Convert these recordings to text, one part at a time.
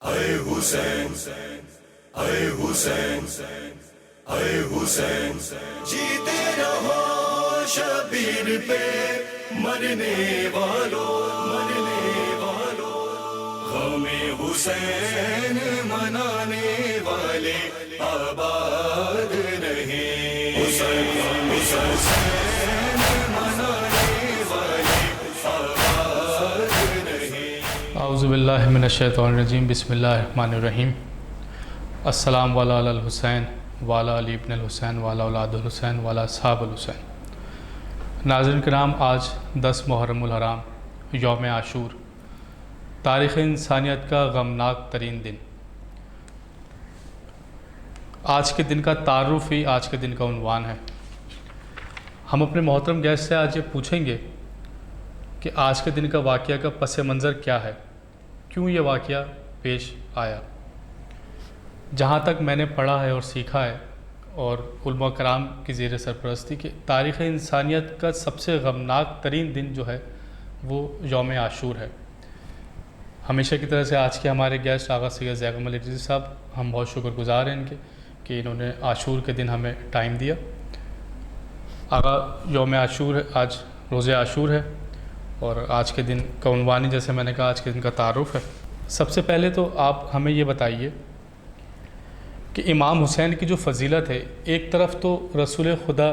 اے حسین، اے حسین، اے حسین، جیتے رہو شبیر پہ مرنے والوں، مرنے والوں، غم حسین منانے والے آباد رہے، حسین حسین منانے والے آباد رہے۔ اعوذ باللہ من الشیطان الرجیم، بسم اللہ الرحمن الرحیم۔ السلام علی الحسین وعلی علی ابن الحسین وعلی اولاد الحسین وعلی اصحاب الحسین۔ ناظرین کرام، آج 10 محرم الحرام، یوم عاشور، تاریخ انسانیت کا غمناک ترین دن۔ آج کے دن کا تعارف ہی آج کے دن کا عنوان ہے۔ ہم اپنے محترم گیسٹ سے آج یہ پوچھیں گے کہ آج کے دن کا واقعہ کا پس منظر کیا ہے، کیوں یہ واقعہ پیش آیا۔ جہاں تک میں نے پڑھا ہے اور سیکھا ہے، اور علماء کرام کی زیر سرپرستی، کہ تاریخ انسانیت کا سب سے غمناک ترین دن جو ہے وہ یوم عاشور ہے۔ ہمیشہ کی طرح سے آج کے ہمارے گیسٹ آغا سید زیغم علی رضوی صاحب، ہم بہت شکر گزار ہیں ان کے کہ انہوں نے عاشور کے دن ہمیں ٹائم دیا۔ آغا، یوم عاشور ہے، آج روز عاشور ہے، اور آج کے دن کا عنوان ہی جیسے میں نے کہا آج کے دن کا تعارف ہے۔ سب سے پہلے تو آپ ہمیں یہ بتائیے کہ امام حسین کی جو فضیلت ہے، ایک طرف تو رسول خدا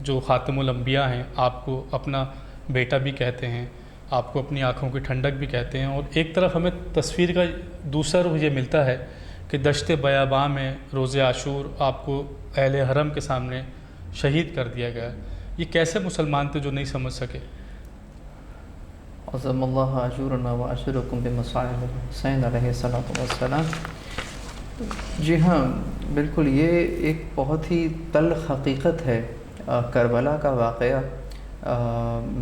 جو خاتم الانبیاء ہیں، آپ کو اپنا بیٹا بھی کہتے ہیں، آپ کو اپنی آنکھوں کی ٹھنڈک بھی کہتے ہیں، اور ایک طرف ہمیں تصویر کا دوسرا رخ یہ ملتا ہے کہ دشت بیاباں میں روز عاشور آپ کو اہل حرم کے سامنے شہید کر دیا گیا۔ یہ کیسے مسلمان تھے جو نہیں سمجھ سکے؟ عظم اللہ عاشورنا وعاشرکم بمصاعب الحسین علیہ السلام۔ جی ہاں، بالکل، یہ ایک بہت ہی تلخ حقیقت ہے۔ کربلا کا واقعہ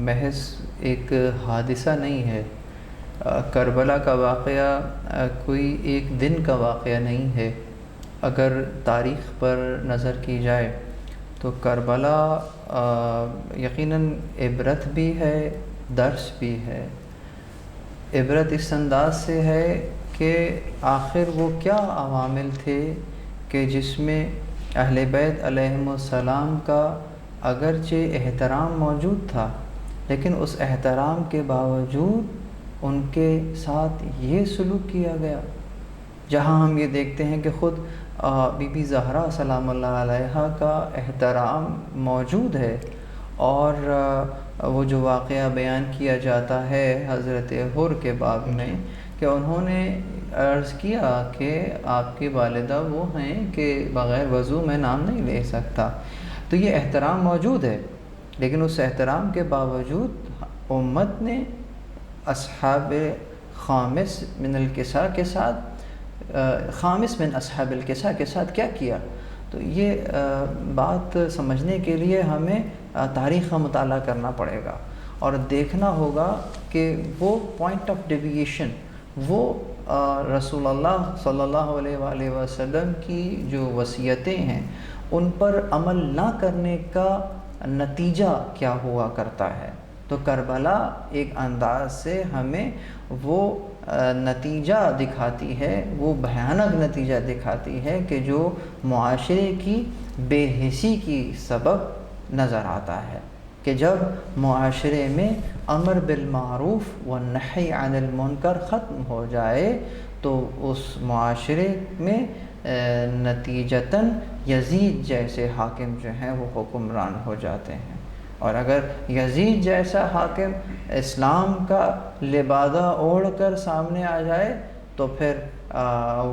محض ایک حادثہ نہیں ہے۔ کربلا کا واقعہ کوئی ایک دن کا واقعہ نہیں ہے۔ اگر تاریخ پر نظر کی جائے تو کربلا یقیناً عبرت بھی ہے، درس بھی ہے۔ عبرت اس انداز سے ہے کہ آخر وہ کیا عوامل تھے کہ جس میں اہل بیت علیہم السلام کا اگرچہ احترام موجود تھا، لیکن اس احترام کے باوجود ان کے ساتھ یہ سلوک کیا گیا، جہاں ہم یہ دیکھتے ہیں کہ خود بی بی زہرا سلام اللہ علیہا کا احترام موجود ہے، اور وہ جو واقعہ بیان کیا جاتا ہے حضرت حر کے باب میں کہ انہوں نے عرض کیا کہ آپ کی والدہ وہ ہیں کہ بغیر وضو میں نام نہیں لے سکتا۔ تو یہ احترام موجود ہے، لیکن اس احترام کے باوجود امت نے اصحاب خامس من الکساء کے ساتھ خامس من اصحاب الکساء کے ساتھ کیا کیا۔ تو یہ بات سمجھنے کے لیے ہمیں تاریخ کا مطالعہ کرنا پڑے گا اور دیکھنا ہوگا کہ وہ پوائنٹ آف ڈیویشن، وہ رسول اللہ صلی اللہ علیہ وآلہ وسلم کی جو وصیتیں ہیں ان پر عمل نہ کرنے کا نتیجہ کیا ہوا کرتا ہے۔ تو کربلا ایک انداز سے ہمیں وہ نتیجہ دکھاتی ہے، وہ بھیانک نتیجہ دکھاتی ہے کہ جو معاشرے کی بے حسی کی سبب نظر آتا ہے، کہ جب معاشرے میں امر بالمعروف والنہی عن المنکر ختم ہو جائے تو اس معاشرے میں نتیجتاً یزید جیسے حاکم جو ہیں وہ حکمران ہو جاتے ہیں۔ اور اگر یزید جیسا حاکم اسلام کا لبادہ اوڑھ کر سامنے آ جائے تو پھر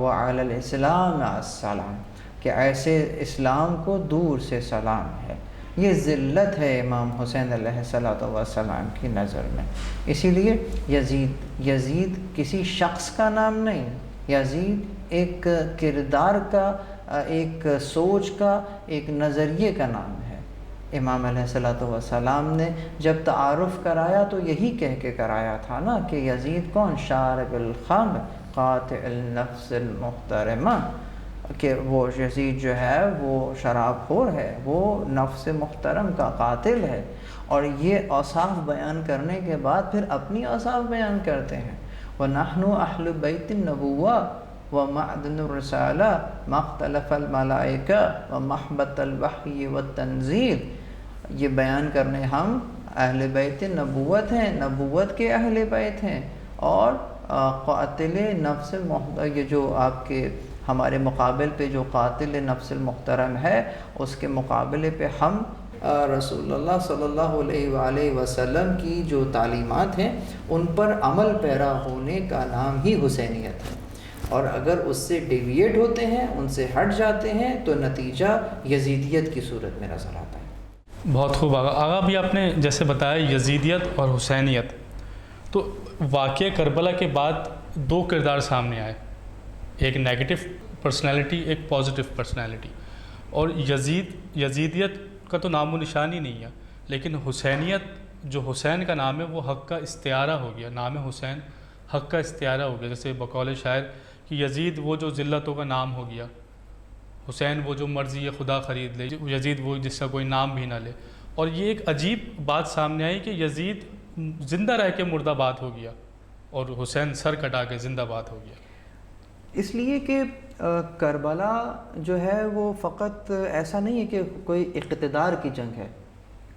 وعلی الاسلام السلام، کہ ایسے اسلام کو دور سے سلام ہے۔ یہ ذلت ہے امام حسین علیہ السلام کی نظر میں۔ اسی لیے یزید کسی شخص کا نام نہیں، یزید ایک کردار کا، ایک سوچ کا، ایک نظریے کا نام ہے۔ امام علیہ السلام نے جب تعارف کرایا تو یہی کہہ کے کرایا تھا نا کہ یزید کون؟ شارب الخمر قاطع النفس المحترمہ، کہ وہ یزید جو ہے وہ شراب خور ہے، وہ نفس محترم کا قاتل ہے۔ اور یہ اوصاف بیان کرنے کے بعد پھر اپنی اوصاف بیان کرتے ہیں۔ وَنَحْنُ أَهْلُ بَيْتِ النَّبُوَّةِ وَمَعْدَنُ الرِّسَالَةِ مَا اخْتَلَفَ الْمَلَائِكَةُ وَمَحْبَةَ الْوَحْيِ وَالتَّنزِيلِ، یہ بیان کرنے ہم اہل بیت نبوت ہیں، نبوت کے اہل بیت ہیں، اور قاتل نفس یہ جو آپ کے ہمارے مقابل پہ جو قاتل نفس المحترم ہے، اس کے مقابلے پہ ہم رسول اللہ صلی اللہ علیہ وآلہ وسلم کی جو تعلیمات ہیں ان پر عمل پیرا ہونے کا نام ہی حسینیت ہے، اور اگر اس سے ڈیویٹ ہوتے ہیں، ان سے ہٹ جاتے ہیں، تو نتیجہ یزیدیت کی صورت میں نظر آتا ہے۔ بہت خوب آغا بھی آپ نے جیسے بتایا یزیدیت اور حسینیت، تو واقعہ کربلا کے بعد دو کردار سامنے آئے، ایک نیگیٹو پرسنالٹی، ایک پازیٹیو پرسنالٹی، اور یزیدیت کا تو نام و نشان ہی نہیں ہے، لیکن حسینیت جو حسین کا نام ہے وہ حق کا استعارہ ہو گیا، نام حسین حق کا استعارہ ہو گیا، جیسے بقول شاعر کہ یزید وہ جو ذلتوں کا نام ہو گیا، حسین وہ جو مرضی خدا خرید لے، یزید وہ جس کا کوئی نام بھی نہ لے۔ اور یہ ایک عجیب بات سامنے آئی کہ یزید زندہ رہ کے مردہ باد ہو گیا اور حسین سر کٹا کے زندہ باد ہو گیا۔ اس لیے کہ کربلا جو ہے وہ فقط ایسا نہیں ہے کہ کوئی اقتدار کی جنگ ہے،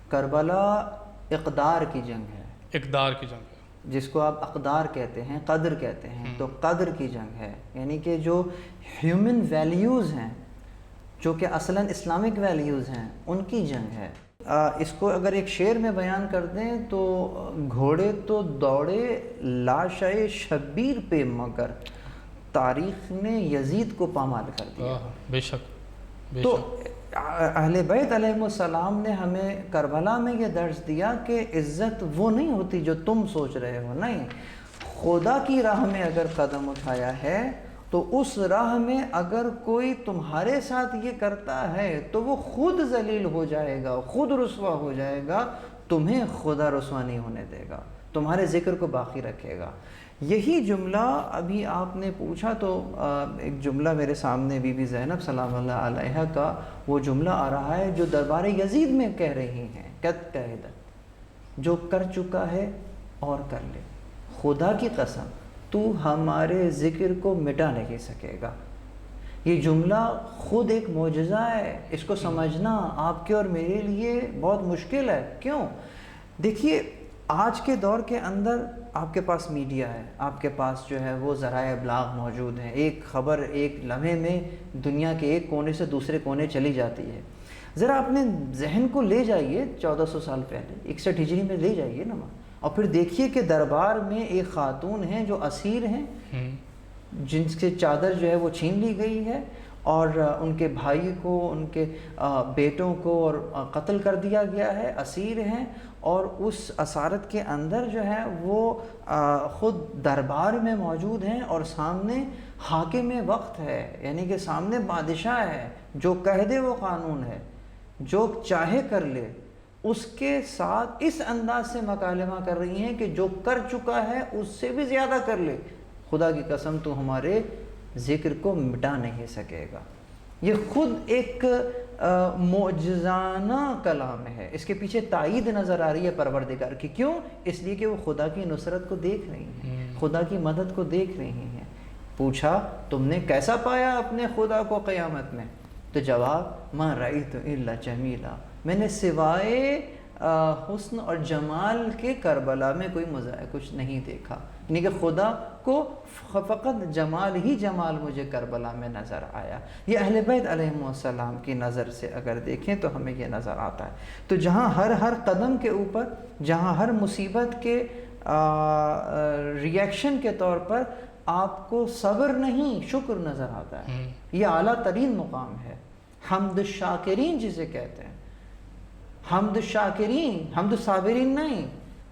کربلا اقدار کی جنگ ہے، اقدار کی جنگ ہے، جس کو آپ اقدار کہتے ہیں، قدر کہتے ہیں، تو قدر کی جنگ ہے، یعنی کہ جو ہیومن ویلیوز ہیں، جو کہ اصلاً اسلامک ویلیوز ہیں، ان کی جنگ ہے۔ اس کو اگر ایک شعر میں بیان کر دیں تو گھوڑے تو دوڑے لاشے شبیر پہ، مگر تاریخ نے یزید کو پامال کر دیا۔ بے شک، تو اہل بیت علیہ السلام نے ہمیں کربلا میں یہ درس دیا کہ عزت وہ نہیں ہوتی جو تم سوچ رہے ہو، نہیں، خدا کی راہ میں اگر قدم اٹھایا ہے تو اس راہ میں اگر کوئی تمہارے ساتھ یہ کرتا ہے تو وہ خود ذلیل ہو جائے گا، خود رسوا ہو جائے گا، تمہیں خدا رسوا نہیں ہونے دے گا، تمہارے ذکر کو باقی رکھے گا۔ یہی جملہ ابھی آپ نے پوچھا تو ایک جملہ میرے سامنے بی بی زینب سلام اللہ علیہا کا وہ جملہ آ رہا ہے جو دربار یزید میں کہہ رہی ہیں، قد کہہ جو کر چکا ہے اور کر لے، خدا کی قسم تو ہمارے ذکر کو مٹا نہیں سکے گا۔ یہ جملہ خود ایک معجزہ ہے، اس کو سمجھنا آپ کے اور میرے لیے بہت مشکل ہے۔ کیوں؟ دیکھیے آج کے دور کے اندر آپ کے پاس میڈیا ہے، آپ کے پاس جو ہے وہ ذرائع ابلاغ موجود ہیں، ایک خبر ایک لمحے میں دنیا کے ایک کونے سے دوسرے کونے چلی جاتی ہے۔ ذرا اپنے ذہن کو لے جائیے 1400 سال پہلے 61 ہجری میں لے جائیے نا، اور پھر دیکھیے کہ دربار میں ایک خاتون ہیں جو اسیر ہیں، جن سے چادر جو ہے وہ چھین لی گئی ہے، اور ان کے بھائی کو، ان کے بیٹوں کو اور قتل کر دیا گیا ہے، اسیر ہیں، اور اس اسارت کے اندر جو ہے وہ خود دربار میں موجود ہیں، اور سامنے حاکم وقت ہے، یعنی کہ سامنے بادشاہ ہے، جو کہہ دے وہ قانون ہے، جو چاہے کر لے، اس کے ساتھ اس انداز سے مکالمہ کر رہی ہیں کہ جو کر چکا ہے اس سے بھی زیادہ کر لے، خدا کی قسم تو ہمارے ذکر کو مٹا نہیں سکے گا۔ یہ خود ایک معجزانہ کلام ہے، اس کے پیچھے تائید نظر آ رہی ہے پروردگار کی۔ کیوں؟ اس لیے کہ وہ خدا کی نصرت کو دیکھ رہی ہیں، خدا کی مدد کو دیکھ رہی ہیں۔ پوچھا تم نے کیسا پایا اپنے خدا کو قیامت میں؟ تو جواب ما رأیت الا جمیلا، میں نے سوائے حسن اور جمال کے کربلا میں کوئی مزاح کچھ نہیں دیکھا، یعنی کہ خدا کو فقط جمال ہی جمال مجھے کربلا میں نظر آیا۔ یہ اہل بیت علیہ السلام کی نظر سے اگر دیکھیں تو ہمیں یہ نظر آتا ہے۔ تو جہاں ہر قدم کے اوپر، جہاں ہر مصیبت کے ریئیکشن کے طور پر آپ کو صبر نہیں شکر نظر آتا ہے، یہ اعلیٰ ترین مقام ہے۔ حمد الشاکرین جسے کہتے ہیں، حمد الشاکرین، حمد الصابرین نہیں،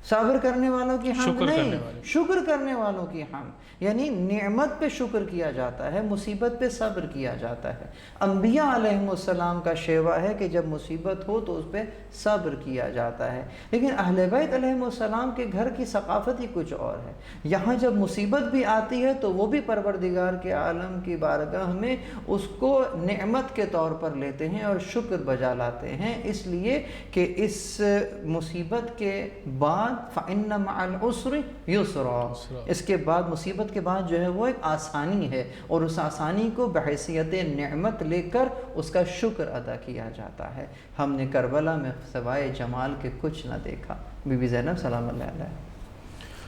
صبر کرنے والوں کی حمد نہیں، شکر کرنے والوں کی حمد، یعنی نعمت پہ شکر کیا جاتا ہے، مصیبت پہ صبر کیا جاتا ہے۔ انبیاء علیہ السلام کا شیوا ہے کہ جب مصیبت ہو تو اس پہ صبر کیا جاتا ہے، لیکن اہل بیت علیہ السلام کے گھر کی ثقافت ہی کچھ اور ہے۔ یہاں جب مصیبت بھی آتی ہے تو وہ بھی پروردگار کے عالم کی بارگاہ میں اس کو نعمت کے طور پر لیتے ہیں اور شکر بجا لاتے ہیں، اس لیے کہ اس مصیبت کے بعد بعد فَإِنَّ مَعَ الْعُسْرِ يُسْرًا، اس کے بعد مصیبت کے بعد جو ہے وہ ایک آسانی ہے، اور اس آسانی کو بحیثیت نعمت لے کر اس کا شکر ادا کیا جاتا ہے۔ ہم نے کربلا میں سوائے جمال کے کچھ نہ دیکھا۔ بی بی زینب سلام اللہ علیہ۔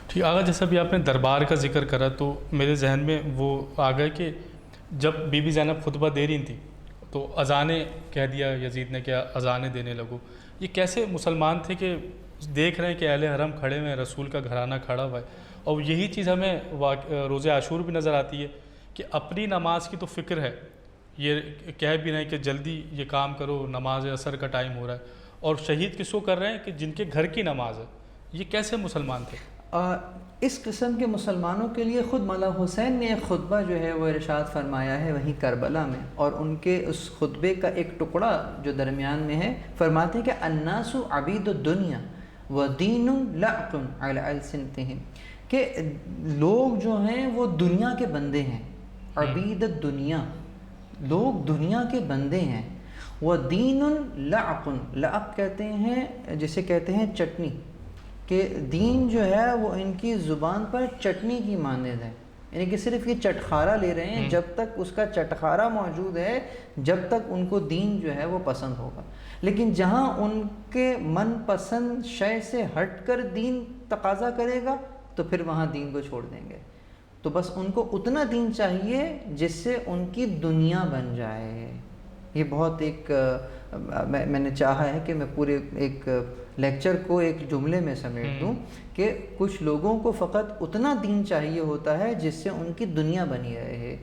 ٹھیک آگا، جیسا بھی آپ نے دربار کا ذکر کرا تو میرے ذہن میں وہ آ گیا کہ جب بی بی زینب خطبہ دے رہی تھیں تو اذانیں کہہ دیا یزید نے کہ اذانیں دینے لگو۔ یہ کیسے مسلمان تھے کہ دیکھ رہے ہیں کہ اہل حرم کھڑے ہوئے ہیں، رسول کا گھرانہ کھڑا ہوا ہے، اور یہی چیز ہمیں روز عاشور بھی نظر آتی ہے کہ اپنی نماز کی تو فکر ہے، یہ کہہ بھی رہے ہیں کہ جلدی یہ کام کرو، نماز عصر کا ٹائم ہو رہا ہے، اور شہید کس کو کر رہے ہیں کہ جن کے گھر کی نماز ہے۔ یہ کیسے مسلمان تھے؟ اس قسم کے مسلمانوں کے لیے خود مولا حسین نے ایک خطبہ جو ہے وہ ارشاد فرمایا ہے وہیں کربلا میں، اور ان کے اس خطبے کا ایک ٹکڑا جو درمیان میں ہے، فرماتے ہیں کہ الناس عبید الدنیا ودین لعق علی السنتہم، کہ لوگ جو ہیں وہ دنیا کے بندے ہیں، عبید الدنیا، لوگ دنیا کے بندے ہیں، ودین لعق، لعق کہتے ہیں جسے کہتے ہیں چٹنی، کہ دین جو ہے وہ ان کی زبان پر چٹنی کی مانند ہے، یعنی کہ صرف یہ چٹخارا لے رہے ہیں، جب تک اس کا چٹخارا موجود ہے جب تک ان کو دین جو ہے وہ پسند ہوگا، لیکن جہاں ان کے من پسند شے سے ہٹ کر دین تقاضا کرے گا تو پھر وہاں دین کو چھوڑ دیں گے۔ تو بس ان کو اتنا دین چاہیے جس سے ان کی دنیا بن جائے۔ یہ بہت ایک میں نے چاہا ہے کہ میں پورے ایک لیکچر کو ایک جملے میں سمیٹ دوں کہ کچھ لوگوں کو فقط اتنا دین چاہیے ہوتا ہے جس سے ان کی دنیا بنی رہے،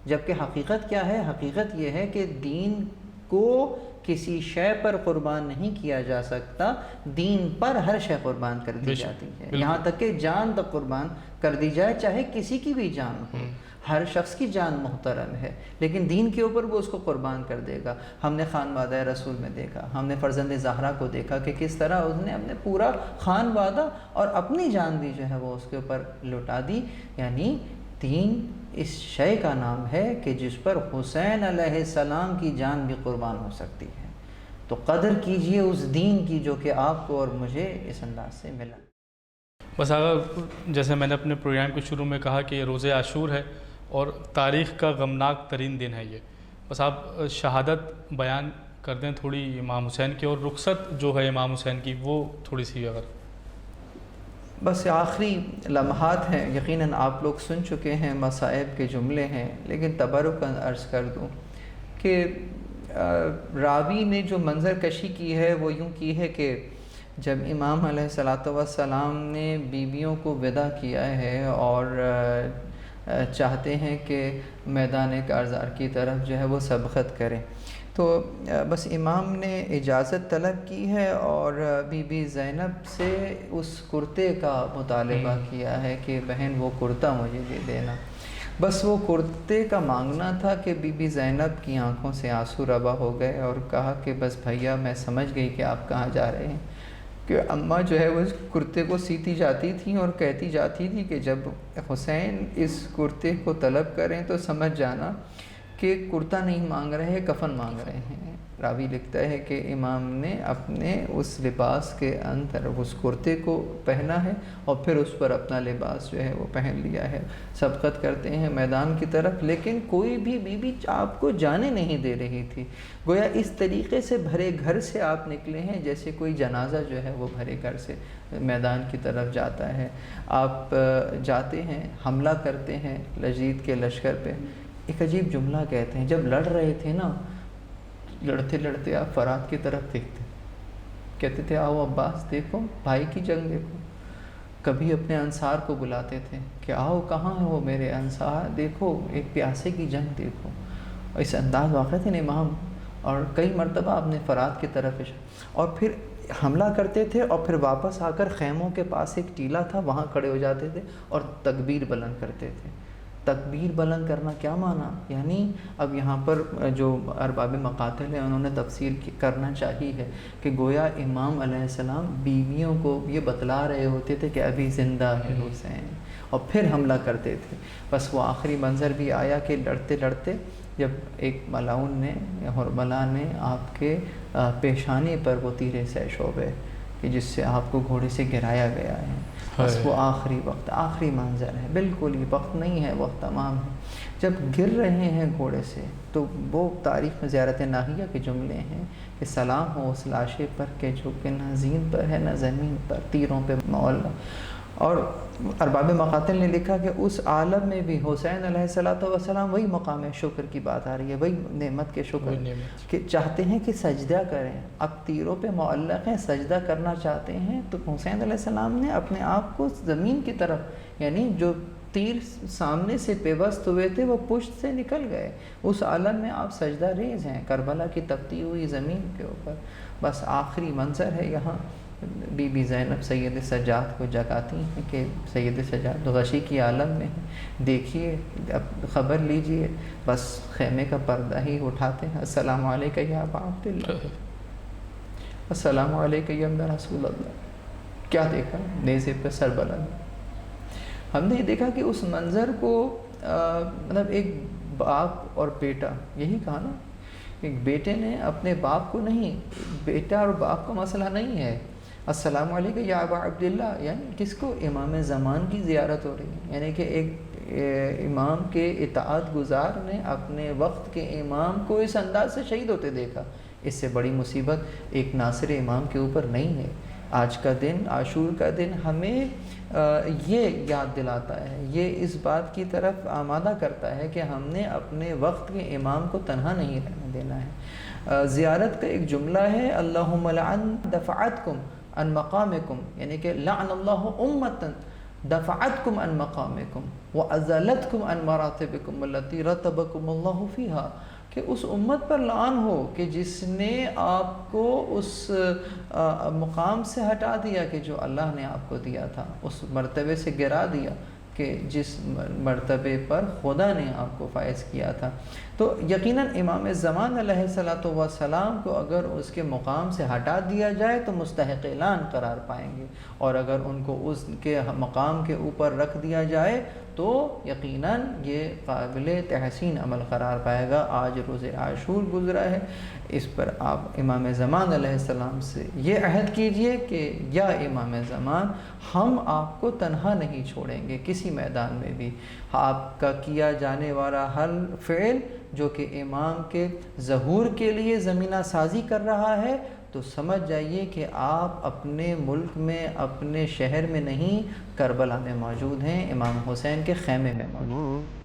جبکہ حقیقت کیا ہے؟ حقیقت یہ ہے کہ دین کو کسی شے پر قربان نہیں کیا جا سکتا، دین پر ہر شے قربان کر دی جاتی ہے، یہاں تک کہ جان تک قربان کر دی جائے، چاہے کسی کی بھی جان ہو۔ ہر شخص کی جان محترم ہے، لیکن دین کے اوپر وہ اس کو قربان کر دے گا۔ ہم نے خانوادہ رسول میں دیکھا، ہم نے فرزند زہرا کو دیکھا کہ کس طرح اس نے اپنے پورا خانوادہ اور اپنی جان بھی جو ہے وہ اس کے اوپر لٹا دی۔ یعنی دین اس شے کا نام ہے کہ جس پر حسین علیہ السلام کی جان بھی قربان ہو سکتی ہے، تو قدر کیجئے اس دین کی جو کہ آپ کو اور مجھے اس انداز سے ملا۔ بس اگر جیسے میں نے اپنے پروگرام کے شروع میں کہا کہ یہ روز عاشور ہے اور تاریخ کا غمناک ترین دن ہے یہ، بس آپ شہادت بیان کر دیں تھوڑی امام حسین کی، اور رخصت جو ہے امام حسین کی وہ تھوڑی سی اگر۔ بس آخری لمحات ہیں، یقیناً آپ لوگ سن چکے ہیں، مصائب کے جملے ہیں، لیکن تبرکاً عرض کر دوں کہ راوی نے جو منظر کشی کی ہے وہ یوں کی ہے کہ جب امام علیہ السلام نے بیویوں کو ودا کیا ہے اور چاہتے ہیں کہ میدان کارزار کی طرف جو ہے وہ سبقت کریں، تو بس امام نے اجازت طلب کی ہے اور بی بی زینب سے اس کرتے کا مطالبہ کیا ہے کہ بہن وہ کرتا مجھے دے دینا۔ بس وہ کرتے کا مانگنا تھا کہ بی بی زینب کی آنکھوں سے آنسو روا ہو گئے اور کہا کہ بس بھیا میں سمجھ گئی کہ آپ کہاں جا رہے ہیں، کہ اماں جو ہے وہ اس کرتے کو سیتی جاتی تھیں اور کہتی جاتی تھی کہ جب حسین اس کرتے کو طلب کریں تو سمجھ جانا کہ کرتا نہیں مانگ رہے، کفن مانگ رہے ہیں۔ راوی لکھتا ہے کہ امام نے اپنے اس لباس کے اندر اس کرتے کو پہنا ہے اور پھر اس پر اپنا لباس جو ہے وہ پہن لیا ہے، سبقت کرتے ہیں میدان کی طرف، لیکن کوئی بھی بیوی آپ کو جانے نہیں دے رہی تھی، گویا اس طریقے سے بھرے گھر سے آپ نکلے ہیں جیسے کوئی جنازہ جو ہے وہ بھرے گھر سے میدان کی طرف جاتا ہے۔ آپ جاتے ہیں، حملہ کرتے ہیں یزید کے لشکر پہ، ایک عجیب جملہ کہتے ہیں، جب لڑ رہے تھے نا، لڑتے لڑتے آپ فرات کی طرف دیکھتے، کہتے تھے آؤ عباس دیکھو بھائی کی جنگ دیکھو، کبھی اپنے انصار کو بلاتے تھے کہ آؤ کہاں ہے وہ میرے انصار، دیکھو ایک پیاسے کی جنگ دیکھو، اس انداز واقع تھے امام، اور کئی مرتبہ آپ نے فرات کی طرف اور پھر حملہ کرتے تھے اور پھر واپس آ کر خیموں کے پاس ایک ٹیلا تھا وہاں کھڑے ہو جاتے تھے اور تکبیر بلند کرتے تھے۔ تکبیر بلند کرنا کیا معنی؟ یعنی اب یہاں پر جو ارباب مقاتل ہیں انہوں نے تفسیر کرنا چاہی ہے کہ گویا امام علیہ السلام بیویوں کو یہ بتلا رہے ہوتے تھے کہ ابھی زندہ ہے حسین، اور پھر حملہ کرتے تھے۔ بس وہ آخری منظر بھی آیا کہ لڑتے لڑتے جب ایک ملاؤن نے حرملا نے آپ کے پیشانی پر وہ تیرے سیش ہو گئے کہ جس سے آپ کو گھوڑے سے گرایا گیا ہے، بس وہ آخری وقت، آخری منظر ہے، بالکل یہ وقت نہیں ہے، وقت تمام ہے۔ جب گر رہے ہیں گھوڑے سے تو وہ تاریخ میں زیارت ناحیہ کے جملے ہیں کہ سلام ہو اس لاشے پر کہ جو کہ نہ زین پر ہے نہ زمین پر، تیروں پہ معلق۔ اور ارباب مقاتل نے لکھا کہ اس عالم میں بھی حسین علیہ السلام وہی مقام شکر کی بات آ رہی ہے، وہی نعمت کے شکر کہ چاہتے ہیں کہ سجدہ کریں، اب تیروں پہ معلق ہیں، سجدہ کرنا چاہتے ہیں، تو حسین علیہ السلام نے اپنے آپ کو زمین کی طرف، یعنی جو تیر سامنے سے پیوست ہوئے تھے وہ پشت سے نکل گئے، اس عالم میں آپ سجدہ ریز ہیں کربلا کی تپتی ہوئی زمین کے اوپر۔ بس آخری منظر ہے یہاں، بی بی زینب سید سجاد کو جگاتی ہیں کہ سید سجاد غشی کی عالم میں ہیں، دیکھیے اب خبر لیجئے، بس خیمے کا پردہ ہی اٹھاتے ہیں، السلام علیکہ یا ابا عبداللہ، السلام علیکہ یا ابن رسول اللہ۔ کیا دیکھا؟ نیزے پہ سر بلند۔ ہم نے یہ دیکھا کہ اس منظر کو مطلب ایک باپ اور بیٹا، یہی کہا نا، ایک بیٹے نے اپنے باپ کو نہیں، بیٹا اور باپ کا مسئلہ نہیں ہے، السلام علیکم یا ابا عبداللہ، یعنی کس کو؟ امام زمان کی زیارت ہو رہی ہے، یعنی کہ ایک امام کے اطاعت گزار نے اپنے وقت کے امام کو اس انداز سے شہید ہوتے دیکھا۔ اس سے بڑی مصیبت ایک ناصر امام کے اوپر نہیں ہے۔ آج کا دن، عاشور کا دن ہمیں یہ یاد دلاتا ہے، یہ اس بات کی طرف آمادہ کرتا ہے کہ ہم نے اپنے وقت کے امام کو تنہا نہیں رہنے دینا ہے۔ زیارت کا ایک جملہ ہے، اللہم لعن دفعتکم عن مقامکم، یعنی کہ لعن اللہ امتا دفعتکم عن مقامکم وازالتکم عن مراتبکم التي رتبکم اللہ فیہا، کہ اس امت پر لعن ہو کہ جس نے آپ کو اس مقام سے ہٹا دیا کہ جو اللہ نے آپ کو دیا تھا، اس مرتبے سے گرا دیا کہ جس مرتبے پر خدا نے آپ کو فائز کیا تھا۔ تو یقیناً امام زمان علیہ السلام کو اگر اس کے مقام سے ہٹا دیا جائے تو مستحق اعلان قرار پائیں گے، اور اگر ان کو اس کے مقام کے اوپر رکھ دیا جائے تو یقیناً یہ قابل تحسین عمل قرار پائے گا۔ آج روز عاشور گزرا ہے، اس پر آپ امام زمان علیہ السلام سے یہ عہد کیجئے کہ یا امام زمان، ہم آپ کو تنہا نہیں چھوڑیں گے کسی میدان میں بھی، آپ کا کیا جانے والا ہر فعل جو کہ امام کے ظہور کے لیے زمینہ سازی کر رہا ہے، تو سمجھ جائیے کہ آپ اپنے ملک میں، اپنے شہر میں نہیں، کربلا میں موجود ہیں، امام حسین کے خیمے میں موجود ہیں۔